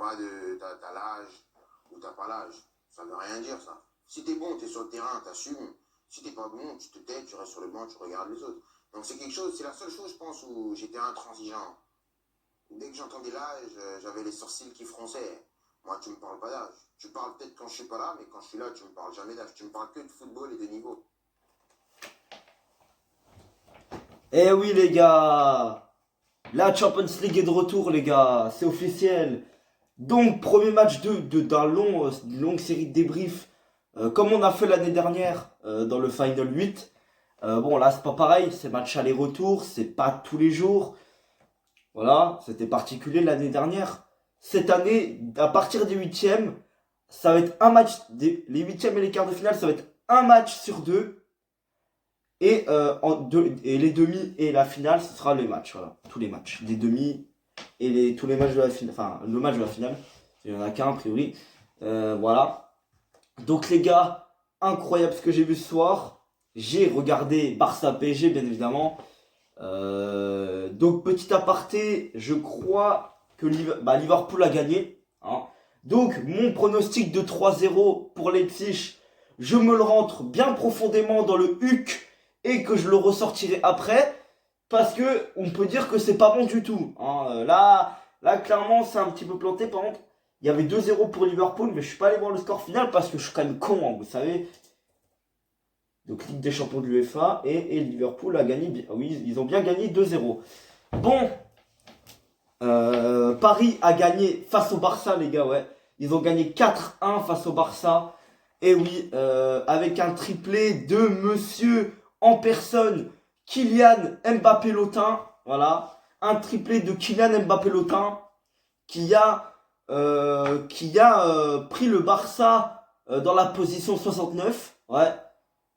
t'as l'âge ou t'as pas l'âge. Ça veut rien dire, ça. Si t'es bon, t'es sur le terrain, t'assumes. Si t'es pas bon, tu te tais, tu restes sur le banc, tu regardes les autres. Donc c'est quelque chose, c'est la seule chose, je pense, où j'étais intransigeant. Dès que j'entendais l'âge, j'avais les sourcils qui fronçaient. Moi, tu me parles pas d'âge. Tu parles peut-être quand je suis pas là, mais quand je suis là, tu me parles jamais d'âge. Tu me parles que de football et de niveau. Eh oui les gars, la Champions League est de retour les gars, c'est officiel. Donc premier match d'un longue série de débriefs, comme on a fait l'année dernière dans le Final 8. Bon là c'est pas pareil, c'est match aller-retour, c'est pas tous les jours. Voilà, c'était particulier l'année dernière. Cette année, à partir des huitièmes, ça va être un match, les huitièmes et les quarts de finale, ça va être un match sur deux. Et les demi et la finale, ce sera les matchs, voilà, tous les matchs. Les demi et tous les matchs de la finale, enfin le match de la finale, il n'y en a qu'un a priori. Voilà. Donc les gars, incroyable ce que j'ai vu ce soir. J'ai regardé Barça PSG bien évidemment. Donc petit aparté, je crois que Liverpool a gagné. Hein. Donc mon pronostic de 3-0 pour Leipzig, je me le rentre bien profondément dans le HUC et que je le ressortirai après. Parce que on peut dire que c'est pas bon du tout. Hein. Là, clairement, c'est un petit peu planté. Par contre, il y avait 2-0 pour Liverpool, mais je suis pas allé voir le score final parce que je suis quand même con, hein, vous savez. Donc Ligue des Champions de l'UEFA et Liverpool a gagné. Oui, ils ont bien gagné 2-0. Bon, Paris a gagné face au Barça, les gars, ouais. Ils ont gagné 4-1 face au Barça. Et oui, avec un triplé de monsieur en personne, Kylian Mbappé-Lotin. Voilà, un triplé de Kylian Mbappé-Lotin qui a pris le Barça dans la position 69. Ouais.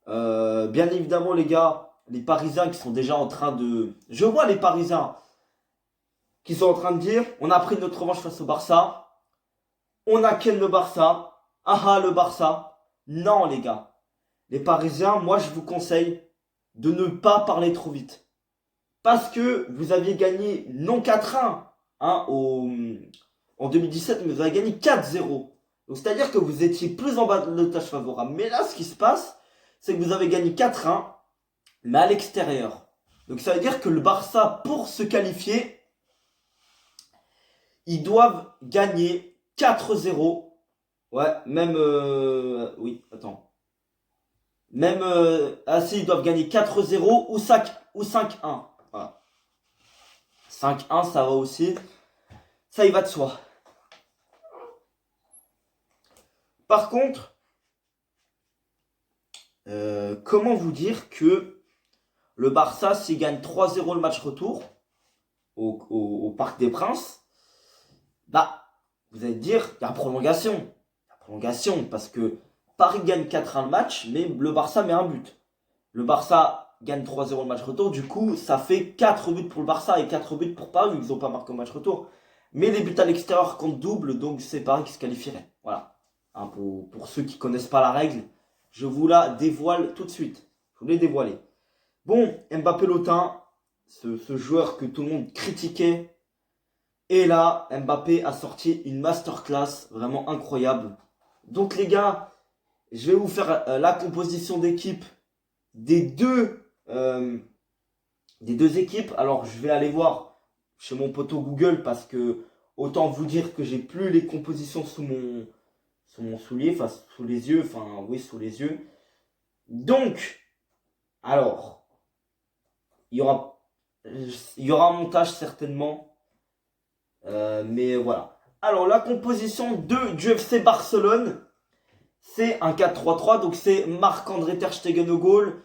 Bien évidemment, les gars, les Parisiens qui sont déjà en train de... Je vois les Parisiens qui sont en train de dire, on a pris notre revanche face au Barça, on a ken le Barça, ah le Barça. Non, les gars, les Parisiens, moi je vous conseille de ne pas parler trop vite. Parce que vous aviez gagné non 4-1 hein, en 2017, mais vous avez gagné 4-0. Donc c'est-à-dire que vous étiez plus en bas de l'otage favorable. Mais là, ce qui se passe, c'est que vous avez gagné 4-1, mais à l'extérieur. Donc ça veut dire que le Barça, pour se qualifier, ils doivent gagner 4-0. Ouais, même... oui, attends. Même... si, ils doivent gagner 4-0 ou 5-1. Voilà. 5-1, ça va aussi. Ça y va de soi. Par contre, comment vous dire que le Barça, s'il gagne 3-0 le match retour au Parc des Princes, bah, vous allez dire, il y a prolongation. Il y a prolongation, parce que Paris gagne 4-1 le match, mais le Barça met un but. Le Barça gagne 3-0 le match retour, du coup, ça fait 4 buts pour le Barça et 4 buts pour Paris, vu qu'ils n'ont pas marqué au match retour. Mais les buts à l'extérieur comptent double, donc c'est Paris qui se qualifierait. Voilà. Hein, pour ceux qui ne connaissent pas la règle, je vous la dévoile tout de suite. Je vous l'ai dévoilé. Bon, Mbappé-Lotin, ce joueur que tout le monde critiquait, et là, Mbappé a sorti une masterclass vraiment incroyable. Donc les gars, je vais vous faire la composition d'équipe des deux équipes. Alors je vais aller voir chez mon poteau Google parce que autant vous dire que j'ai plus les compositions sous mon soulier, enfin sous les yeux, enfin oui sous les yeux. Donc, alors, il y aura un montage certainement. Mais voilà. Alors la composition du FC Barcelone, c'est un 4-3-3. Donc c'est Marc-André Ter Stegen au goal,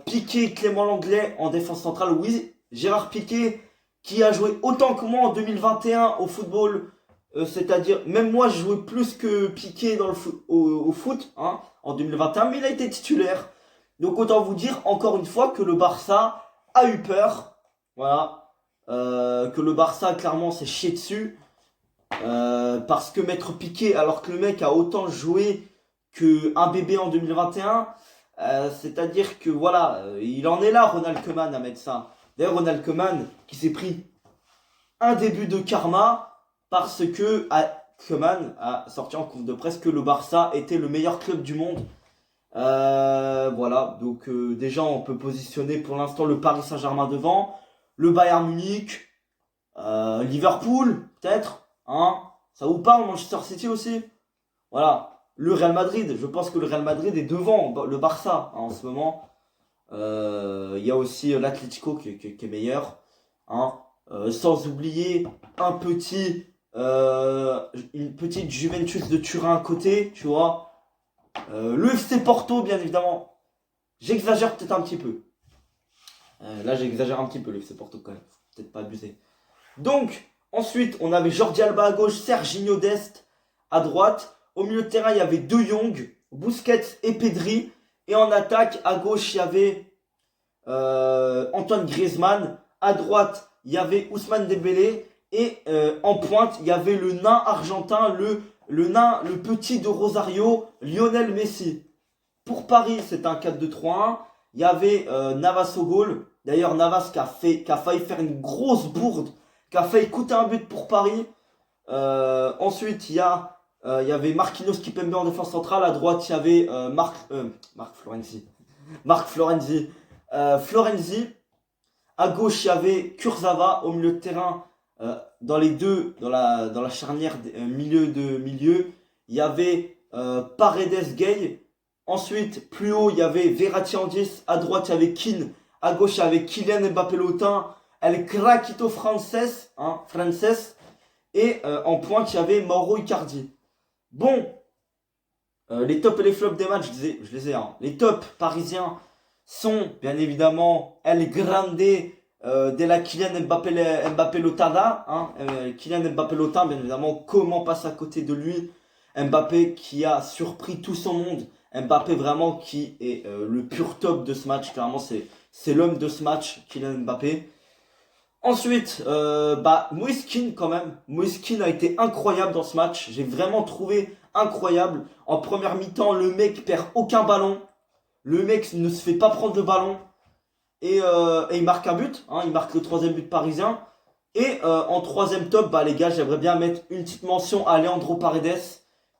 Piqué, Clément Lenglet en défense centrale. Oui, Gérard Piqué qui a joué autant que moi en 2021 au football. C'est-à-dire, même moi je jouais plus que Piqué au foot hein, en 2021, mais il a été titulaire. Donc autant vous dire encore une fois que le Barça a eu peur. Voilà. Que le Barça clairement s'est chié dessus parce que mettre Piqué alors que le mec a autant joué qu'un bébé en 2021 c'est-à-dire que voilà il en est là Ronald Koeman à mettre ça. D'ailleurs Ronald Koeman qui s'est pris un début de karma parce que Koeman a sorti en conf de presse que le Barça était le meilleur club du monde. Voilà, donc déjà on peut positionner pour l'instant le Paris Saint-Germain devant, le Bayern Munich, Liverpool peut-être, hein, ça vous parle, Manchester City aussi, voilà, le Real Madrid, je pense que le Real Madrid est devant le Barça hein, en ce moment. Il y a aussi l'Atlético qui est meilleur, hein, sans oublier une petite Juventus de Turin à côté, tu vois. Le FC Porto, bien évidemment. J'exagère peut-être un petit peu. Là, j'exagère un petit peu, le FC Porto quand même. Faut peut-être pas abuser. Donc, ensuite, on avait Jordi Alba à gauche, Serginho Dest à droite. Au milieu de terrain, il y avait De Jong, Busquets et Pedri. Et en attaque, à gauche, il y avait Antoine Griezmann. À droite, il y avait Ousmane Dembélé. Et en pointe, il y avait le nain argentin, le petit de Rosario, Lionel Messi. Pour Paris, c'est un 4-2-3-1. Il y avait Navas au goal. D'ailleurs, Navas qui a failli faire une grosse bourde, qui a failli coûter un but pour Paris. Ensuite, il y avait Marquinhos Kimpembe en défense centrale. À droite, il y avait Marc Florenzi. Marc Florenzi. Florenzi. À gauche, il y avait Kurzawa au milieu de terrain. Dans la charnière milieu, il y avait Paredes Gay. Ensuite, plus haut, il y avait Verratti en 10. À droite, il y avait Keane. À gauche, il y avait Kylian Mbappé Lotin. El Craquito Frances. Et en pointe, il y avait Mauro Icardi. Bon, les tops et les flops des matchs, je les ai. Hein. Les tops parisiens sont, bien évidemment, El Grande de la Kylian Mbappé Lotada. Kylian Mbappé Lotin, bien évidemment, comment passer à côté de lui. Mbappé qui a surpris tout son monde. Mbappé vraiment qui est le pur top de ce match. Clairement, c'est l'homme de ce match, Kylian Mbappé. Ensuite, Moise Kean quand même. Moise Kean a été incroyable dans ce match. J'ai vraiment trouvé incroyable. En première mi-temps, le mec perd aucun ballon. Le mec ne se fait pas prendre le ballon. Et il marque un but. Hein, il marque le 3e but parisien. Et en 3e top, les gars, j'aimerais bien mettre une petite mention à Leandro Paredes,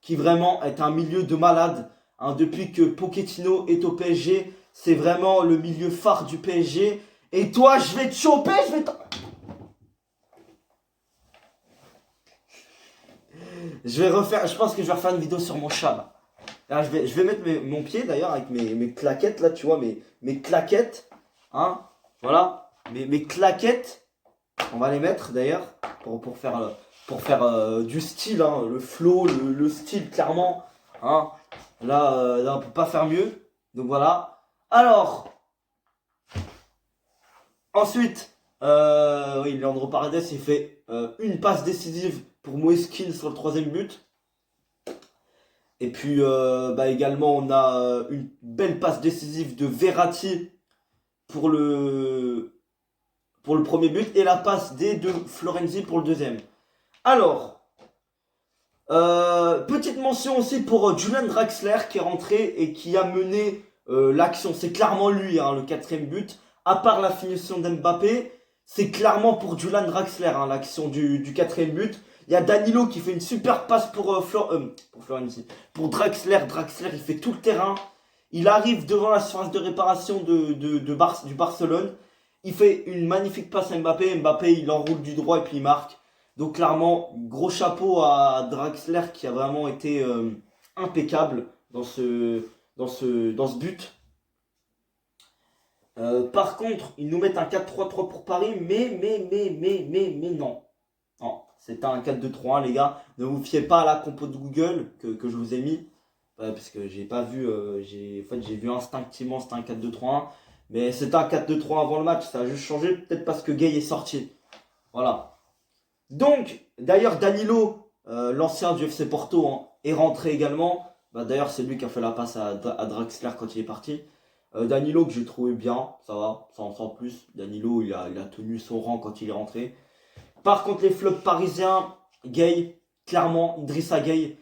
qui vraiment est un milieu de malade. Hein, depuis que Pochettino est au PSG, c'est vraiment le milieu phare du PSG. Et toi, je vais te choper, je pense que je vais refaire une vidéo sur mon chat là. Là, je vais mettre mon pied d'ailleurs avec mes claquettes là, tu vois, mes claquettes. Hein, voilà, mes claquettes. On va les mettre d'ailleurs pour faire du style, hein, le flow, le style clairement. Hein. Là, on peut pas faire mieux. Donc voilà. Alors, ensuite, oui, Leandro Paredes, il fait une passe décisive pour Moise Kean sur le 3e but. Et puis, également, on a une belle passe décisive de Verratti pour le 1er but. Et la passe de Florenzi pour le 2e. Alors, petite mention aussi pour Julian Draxler qui est rentré et qui a mené l'action. C'est clairement lui, hein, le 4e but. À part la finition d'Mbappé, c'est clairement pour Julian Draxler, hein, l'action du 4e but. Il y a Danilo qui fait une super passe pour Florenzi. Pour Draxler. Draxler, il fait tout le terrain. Il arrive devant la surface de réparation du Barcelone. Il fait une magnifique passe à Mbappé. Mbappé, il enroule du droit et puis il marque. Donc clairement, gros chapeau à Draxler qui a vraiment été impeccable dans ce but. Par contre, ils nous mettent un 4-3-3 pour Paris, mais non. Non, c'est un 4-2-3-1 les gars. Ne vous fiez pas à la compo de Google que je vous ai mis. Parce que j'ai pas vu, j'ai vu instinctivement c'était un 4-2-3-1. Mais c'était un 4-2-3 avant le match, ça a juste changé, peut-être parce que Gay est sorti. Voilà. Donc, d'ailleurs, Danilo, l'ancien du FC Porto, hein, est rentré également. D'ailleurs, c'est lui qui a fait la passe à Draxler quand il est parti. Danilo que j'ai trouvé bien, ça va, sans plus. Danilo, il a tenu son rang quand il est rentré. Par contre, les flops parisiens, Gay, clairement, Idrissa Gay,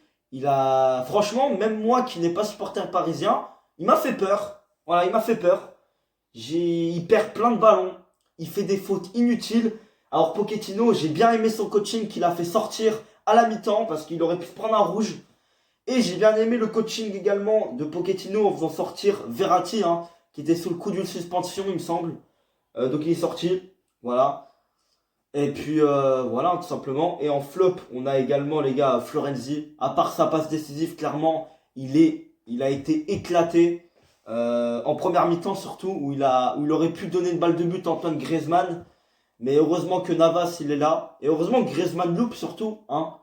franchement, même moi qui n'ai pas supporter parisien, il m'a fait peur. Voilà, il m'a fait peur. Il perd plein de ballons, il fait des fautes inutiles. Alors Pochettino, j'ai bien aimé son coaching qu'il a fait sortir à la mi-temps parce qu'il aurait pu se prendre un rouge. Et j'ai bien aimé le coaching également de Pochettino en faisant sortir Verratti, hein, qui était sous le coup d'une suspension, il me semble. Donc il est sorti, voilà. Et puis voilà, tout simplement. Et en flop, on a également les gars Florenzi. À part sa passe décisive, clairement, il a été éclaté. En première mi-temps surtout, où il aurait pu donner une balle de but à Antoine Griezmann. Mais heureusement que Navas, il est là. Et heureusement que Griezmann loupe surtout, hein.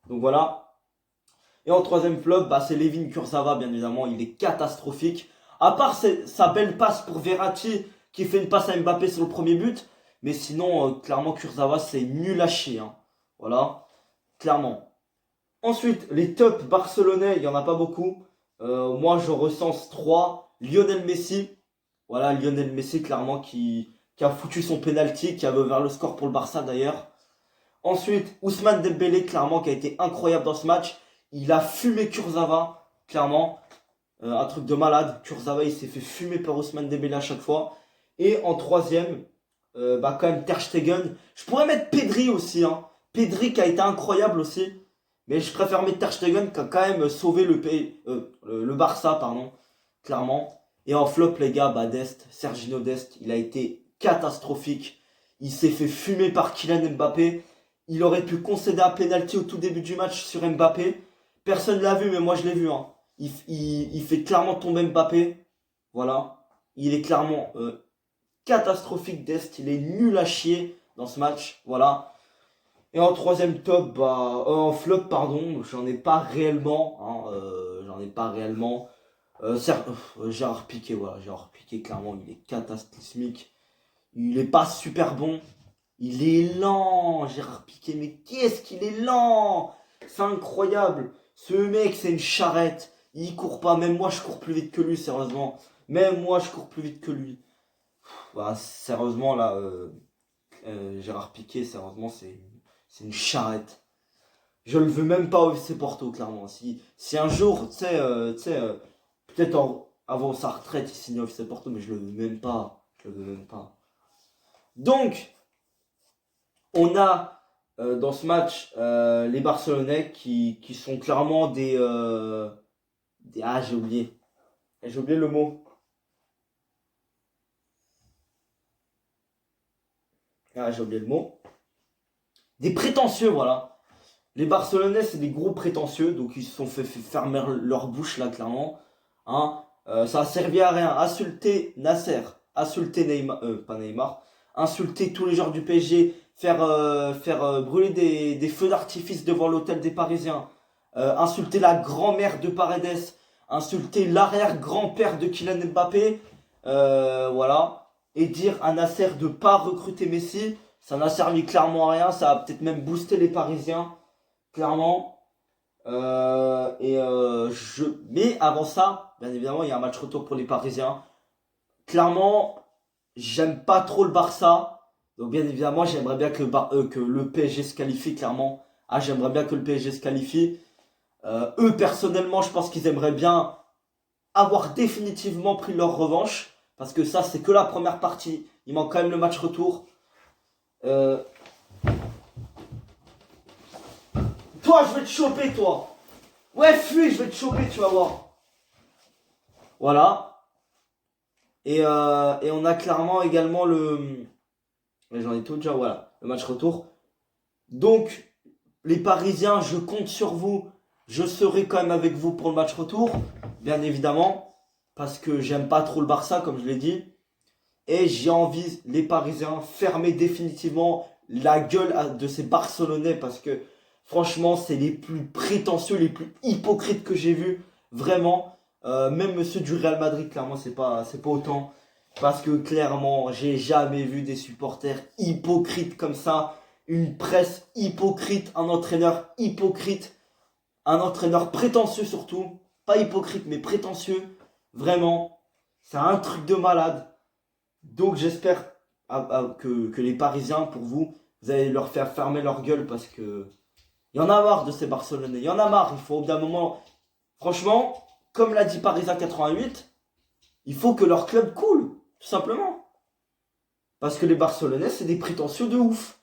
Donc voilà. Et en troisième flop, bah, c'est Layvin Kurzawa, bien évidemment. Il est catastrophique. À part sa belle passe pour Verratti, qui fait une passe à Mbappé sur le premier but. Mais sinon, clairement, Kurzawa, c'est nul à chier, hein. Voilà. Clairement. Ensuite, les tops barcelonais, il n'y en a pas beaucoup. Moi, je recense 3. Lionel Messi. Voilà, Lionel Messi, clairement, qui a foutu son penalty, qui avait ouvert le score pour le Barça d'ailleurs. Ensuite, Ousmane Dembélé, clairement, qui a été incroyable dans ce match. Il a fumé Kurzawa, clairement. Un truc de malade. Kurzawa, il s'est fait fumer par Ousmane Dembélé à chaque fois. Et en troisième, quand même Ter Stegen. Je pourrais mettre Pedri aussi, hein. Pedri qui a été incroyable aussi. Mais je préfère mettre Ter Stegen qui a quand même sauvé le Barça, pardon. Clairement. Et en flop, les gars, Dest, Serginho Dest, il a été catastrophique. Il s'est fait fumer par Kylian Mbappé. Il aurait pu concéder un penalty au tout début du match sur Mbappé. Personne ne l'a vu, mais moi je l'ai vu, hein. Il fait clairement tomber Mbappé. Voilà. Il est clairement catastrophique Dest. Il est nul à chier dans ce match. Voilà. Et en troisième top, en flop, pardon, j'en ai pas réellement. Hein, j'en ai pas réellement. Gérard Piqué, voilà. Gérard Piqué, clairement, il est catastrophique. Il est pas super bon. Il est lent, Gérard Piqué. Mais qu'est-ce qu'il est lent! C'est incroyable. Ce mec, c'est une charrette. Il court pas. Même moi, je cours plus vite que lui, sérieusement. Même moi, je cours plus vite que lui. Sérieusement, là, Gérard Piqué, sérieusement, c'est une charrette. Je le veux même pas au FC Porto, clairement. Si un jour, peut-être avant sa retraite, il signe au FC Porto, mais je le veux même pas. Je le veux même pas. Donc, on a dans ce match les Barcelonais qui sont clairement j'ai oublié. J'ai oublié le mot. J'ai oublié le mot. Des prétentieux, voilà. Les Barcelonais, c'est des gros prétentieux, donc ils se sont fait fermer leur bouche, là, clairement. Hein, ça a servi à rien. Insulter Nasser, insulter Neymar, pas Neymar, insulter tous les joueurs du PSG, faire brûler des feux d'artifice devant l'hôtel des Parisiens, insulter la grand-mère de Paredes, insulter l'arrière-grand-père de Kylian Mbappé, voilà. Et dire à Nasser de pas recruter Messi, ça n'a servi clairement à rien. Ça a peut-être même boosté les Parisiens, clairement. Mais avant ça, bien évidemment, il y a un match retour pour les Parisiens. Clairement, j'aime pas trop le Barça. Donc bien évidemment, j'aimerais bien que le PSG se qualifie, clairement. J'aimerais bien que le PSG se qualifie. Eux, personnellement, je pense qu'ils aimeraient bien avoir définitivement pris leur revanche. Parce que ça, c'est que la première partie. Il manque quand même le match retour. Toi, je vais te choper, toi. Ouais, fuis, je vais te choper, tu vas voir. Voilà. Et on a clairement également j'en ai tout déjà, voilà. Le match retour. Donc, les Parisiens, je compte sur vous. Je serai quand même avec vous pour le match retour. Bien évidemment. Parce que j'aime pas trop le Barça, comme je l'ai dit. Et j'ai envie, les Parisiens, fermer définitivement la gueule de ces Barcelonais. Parce que, franchement, c'est les plus prétentieux, les plus hypocrites que j'ai vus. Vraiment. Même ceux du Real Madrid, clairement, c'est pas autant. Parce que, clairement, j'ai jamais vu des supporters hypocrites comme ça. Une presse hypocrite, un entraîneur hypocrite. Un entraîneur prétentieux surtout. Pas hypocrite, mais prétentieux. Vraiment, c'est un truc de malade. Donc j'espère que les Parisiens, pour vous allez leur faire fermer leur gueule parce que il y en a marre de ces Barcelonais. Il y en a marre. Il faut au bout d'un moment, franchement, comme l'a dit Parisien 88, il faut que leur club coule, tout simplement. Parce que les Barcelonais, c'est des prétentieux de ouf.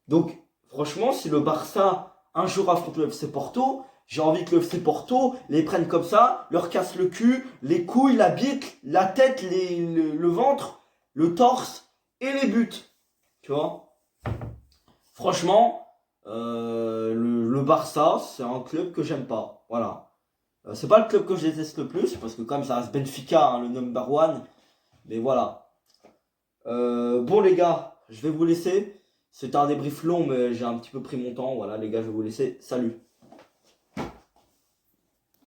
Donc, franchement, si le Barça un jour affronte le FC Porto, j'ai envie que le FC Porto les prenne comme ça, leur casse le cul, les couilles, la bite, la tête, le ventre, le torse et les buts. Tu vois? Franchement, le Barça, c'est un club que j'aime pas. Voilà. C'est pas le club que je déteste le plus, parce que comme ça reste Benfica, hein, le number one. Mais voilà. Bon les gars, je vais vous laisser. C'était un débrief long, mais j'ai un petit peu pris mon temps. Voilà les gars, je vais vous laisser. Salut.